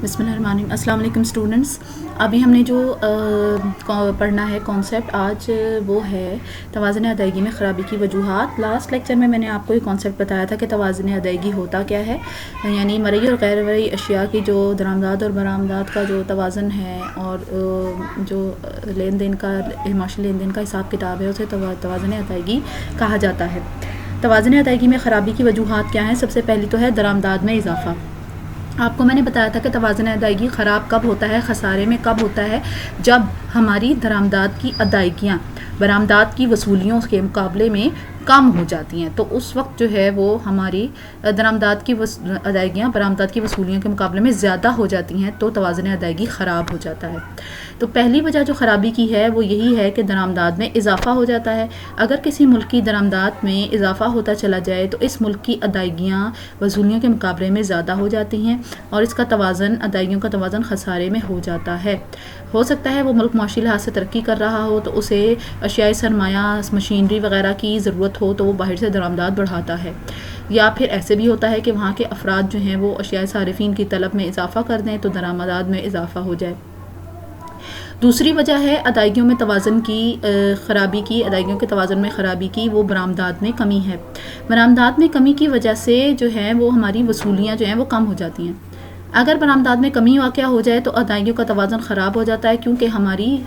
بسم اللہ الرحمن الرحیم۔ السلام علیکم اسٹوڈنٹس، ابھی ہم نے جو پڑھنا ہے کانسیپٹ آج وہ ہے توازن ادائیگی میں خرابی کی وجوہات۔ لاسٹ لیکچر میں نے آپ کو یہ کانسیپٹ بتایا تھا کہ توازن ادائیگی ہوتا کیا ہے، یعنی مرئی اور غیر مرئی اشیاء کی جو درآمدات اور برآمدات کا جو توازن ہے اور جو لین دین کا معاشی لین دین کا حساب کتاب ہے اسے توازن ادائیگی کہا جاتا ہے۔ توازن ادائیگی میں خرابی کی وجوہات کیا ہیں؟ سب سے پہلی تو ہے درآمدات میں اضافہ۔ آپ کو میں نے بتایا تھا کہ توازن ادائیگی خراب کب ہوتا ہے، خسارے میں کب ہوتا ہے، جب ہماری درآمدات کی ادائیگیاں برآمدات کی وصولیوں کے مقابلے میں کم ہو جاتی ہیں، تو اس وقت جو ہے وہ ہماری درآمدات کی ادائیگیاں برآمدات کی وصولیوں کے مقابلے میں زیادہ ہو جاتی ہیں تو توازن ادائیگی خراب ہو جاتا ہے۔ تو پہلی وجہ جو خرابی کی ہے وہ یہی ہے کہ درآمدات میں اضافہ ہو جاتا ہے۔ اگر کسی ملک کی درآمدات میں اضافہ ہوتا چلا جائے تو اس ملک کی ادائیگیاں وصولیوں کے مقابلے میں زیادہ ہو جاتی ہیں اور اس کا توازن ادائیگیوں کا توازن خسارے میں ہو جاتا ہے۔ ہو سکتا ہے وہ ملک معاشی لحاظ سے ترقی کر رہا ہو تو اسے اشیاء سرمایہ مشینری وغیرہ کی ضرورت ہو تو وہ باہر سے درآمدات بڑھاتا ہے، یا پھر ایسے بھی ہوتا ہے کہ وہاں کے افراد جو ہیں وہ اشیاء صارفین کی طلب میں اضافہ کر دیں تو درآمدات میں اضافہ ہو جائے۔ دوسری وجہ ہے ادائیگیوں میں توازن کی خرابی کی، ادائیگیوں کے توازن میں خرابی کی، وہ برآمدات میں کمی ہے۔ برآمدات میں کمی کی وجہ سے جو ہے وہ ہماری وصولیاں جو ہیں وہ کم ہو جاتی ہیں۔ اگر برآمدات میں کمی واقع ہو جائے تو ادائیگیوں کا توازن خراب ہو جاتا ہے، کیونکہ ہماری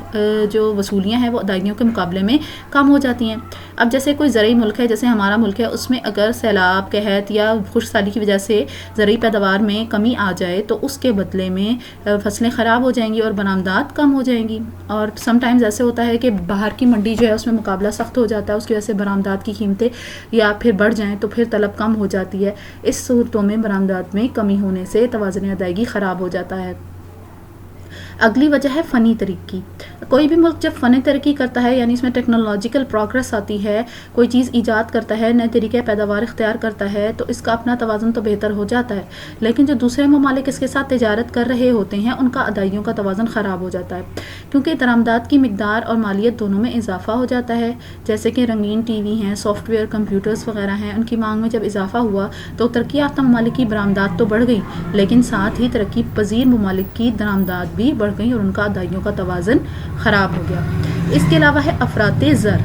جو وصولیاں ہیں وہ ادائیگیوں کے مقابلے میں کم ہو جاتی ہیں۔ اب جیسے کوئی زرعی ملک ہے، جیسے ہمارا ملک ہے، اس میں اگر سیلاب، قحط یا خشک سالی کی وجہ سے زرعی پیداوار میں کمی آ جائے تو اس کے بدلے میں فصلیں خراب ہو جائیں گی اور برآمدات کم ہو جائیں گی۔ اور سم ٹائمز ایسے ہوتا ہے کہ باہر کی منڈی جو ہے اس میں مقابلہ سخت ہو جاتا ہے، اس کی وجہ سے برآمدات کی قیمتیں یا پھر بڑھ جائیں تو پھر طلب کم ہو جاتی ہے۔ اس صورتوں میں برآمدات میں کمی ہونے سے توازن ادائیگی خراب ہو جاتا ہے۔ اگلی وجہ ہے فنی ترقی۔ کوئی بھی ملک جب فنی ترقی کرتا ہے، یعنی اس میں ٹیکنالوجیکل پروگریس آتی ہے، کوئی چیز ایجاد کرتا ہے، نئے طریقے پیداوار اختیار کرتا ہے، تو اس کا اپنا توازن تو بہتر ہو جاتا ہے، لیکن جو دوسرے ممالک اس کے ساتھ تجارت کر رہے ہوتے ہیں ان کا ادائیگیوں کا توازن خراب ہو جاتا ہے، کیونکہ درآمدات کی مقدار اور مالیت دونوں میں اضافہ ہو جاتا ہے۔ جیسے کہ رنگین ٹی وی ہیں، سافٹ ویئر، کمپیوٹرز وغیرہ ہیں، ان کی مانگ میں جب اضافہ ہوا تو ترقی یافتہ ممالک کی برآمدات تو بڑھ گئی، لیکن ساتھ ہی ترقی پذیر ممالک کی درآمدات بھی بڑھ گئی اور ان کا ادائیگیوں کا توازن خراب ہو گیا۔ اس کے علاوہ ہے افراط زر۔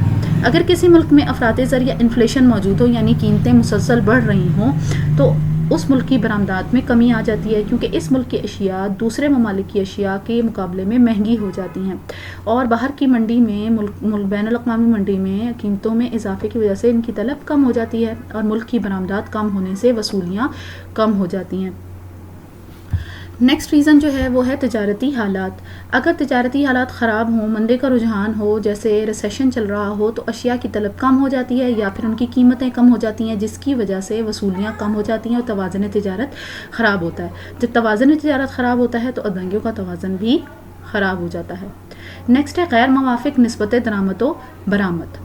اگر کسی ملک میں افراط زر یا انفلیشن موجود ہو، یعنی قیمتیں مسلسل بڑھ رہی ہوں، تو اس ملک کی برآمدات میں کمی آ جاتی ہے، کیونکہ اس ملک کی اشیاء دوسرے ممالک کی اشیاء کے مقابلے میں مہنگی ہو جاتی ہیں اور باہر کی منڈی میں بین الاقوامی منڈی میں قیمتوں میں اضافے کی وجہ سے ان کی طلب کم ہو جاتی ہے اور ملک کی برآمدات کم ہونے سے وصولیاں کم ہو جاتی ہیں۔ نیکسٹ ریزن جو ہے وہ ہے تجارتی حالات۔ اگر تجارتی حالات خراب ہوں، مندے کا رجحان ہو، جیسے ریسیشن چل رہا ہو، تو اشیاء کی طلب کم ہو جاتی ہے یا پھر ان کی قیمتیں کم ہو جاتی ہیں، جس کی وجہ سے وصولیاں کم ہو جاتی ہیں اور توازن تجارت خراب ہوتا ہے۔ جب توازن تجارت خراب ہوتا ہے تو ادائیگیوں کا توازن بھی خراب ہو جاتا ہے۔ نیکسٹ ہے غیر موافق نسبت درآمد و برآمد۔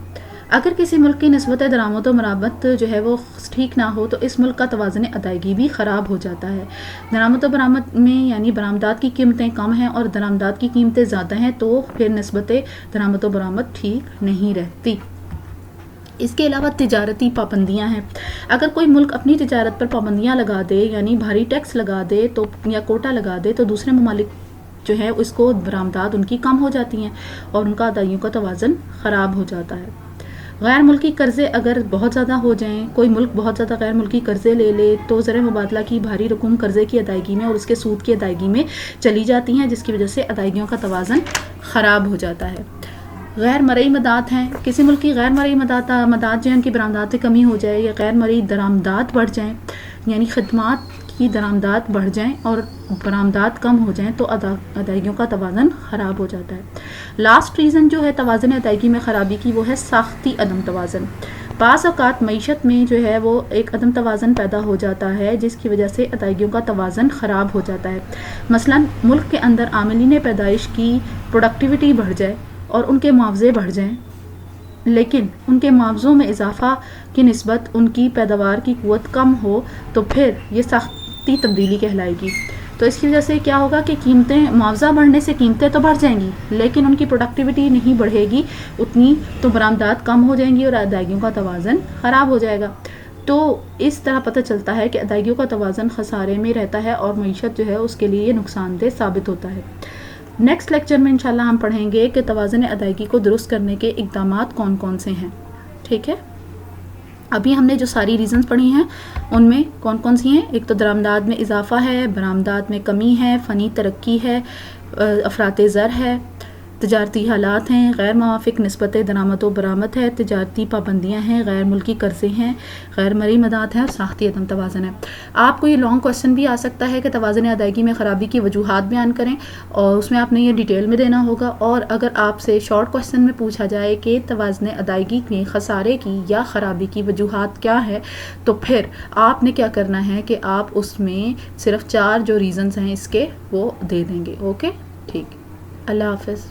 اگر کسی ملک کی نسبت درآمد و برآمد جو ہے وہ ٹھیک نہ ہو تو اس ملک کا توازن ادائیگی بھی خراب ہو جاتا ہے۔ درآمد و برآمد میں یعنی برآمدات کی قیمتیں کم ہیں اور درآمدات کی قیمتیں زیادہ ہیں تو پھر نسبت درآمد و برآمد ٹھیک نہیں رہتی۔ اس کے علاوہ تجارتی پابندیاں ہیں۔ اگر کوئی ملک اپنی تجارت پر پابندیاں لگا دے، یعنی بھاری ٹیکس لگا دے تو یا کوٹا لگا دے، تو دوسرے ممالک جو ہے اس کو برآمدات ان کی کم ہو جاتی ہیں اور ان کا ادائیگیوں کا توازن خراب ہو جاتا ہے۔ غیر ملکی قرضے اگر بہت زیادہ ہو جائیں، کوئی ملک بہت زیادہ غیر ملکی قرضے لے لے تو زر مبادلہ کی بھاری رقم قرضے کی ادائیگی میں اور اس کے سود کی ادائیگی میں چلی جاتی ہیں، جس کی وجہ سے ادائیگیوں کا توازن خراب ہو جاتا ہے۔ غیر مرئی مدات ہیں۔ کسی ملک کی غیر مرئی مدات جو ہیں ان کی برآمدات میں کمی ہو جائے یا غیر مرئی درآمدات بڑھ جائیں، یعنی خدمات کی درآمدات بڑھ جائیں اور برآمدات کم ہو جائیں تو ادائیگیوں کا توازن خراب ہو جاتا ہے۔ لاسٹ ریزن جو ہے توازن ادائیگی میں خرابی کی وہ ہے ساختی عدم توازن۔ بعض اوقات معیشت میں جو ہے وہ ایک عدم توازن پیدا ہو جاتا ہے جس کی وجہ سے ادائیگیوں کا توازن خراب ہو جاتا ہے۔ مثلاً ملک کے اندر عاملین پیدائش کی پروڈکٹیوٹی بڑھ جائے اور ان کے معاوضے بڑھ جائیں، لیکن ان کے معاوضوں میں اضافہ کی نسبت ان کی پیداوار کی قوت کم ہو تو پھر یہ ساختی تبدیلی کہلائے گی۔ تو اس کی وجہ سے کیا ہوگا کہ قیمتیں معاوضہ بڑھنے سے قیمتیں تو بڑھ جائیں گی لیکن ان کی پروڈکٹیوٹی نہیں بڑھے گی اتنی، تو برآمدات کم ہو جائیں گی اور ادائیگیوں کا توازن خراب ہو جائے گا۔ تو اس طرح پتہ چلتا ہے کہ ادائیگیوں کا توازن خسارے میں رہتا ہے اور معیشت جو ہے اس کے لیے یہ نقصان دہ ثابت ہوتا ہے۔ نیکسٹ لیکچر میں انشاءاللہ ہم پڑھیں گے کہ توازن ادائیگی کو درست کرنے کے اقدامات کون کون سے ہیں، ٹھیک ہے۔ ابھی ہم نے جو ساری ریزنز پڑھی ہیں ان میں کون کون سی ہیں؟ ایک تو درآمدات میں اضافہ ہے، برآمدات میں کمی ہے، فنی ترقی ہے، افراط زر ہے، تجارتی حالات ہیں، غیر موافق نسبت درآمد و برآمد ہے، تجارتی پابندیاں ہیں، غیر ملکی قرضے ہیں، غیر مرئی مداد ہے اور ساختی عدم توازن ہے۔ آپ کو یہ لانگ کوسچن بھی آ سکتا ہے کہ توازن ادائیگی میں خرابی کی وجوہات بیان کریں، اور اس میں آپ نے یہ ڈیٹیل میں دینا ہوگا۔ اور اگر آپ سے شارٹ کوسچن میں پوچھا جائے کہ توازن ادائیگی میں خسارے کی یا خرابی کی وجوہات کیا ہے، تو پھر آپ نے کیا کرنا ہے کہ آپ اس میں صرف 4 جو ریزنز ہیں اس کے وہ دے دیں گے۔ اوکے، ٹھیک، اللہ حافظ۔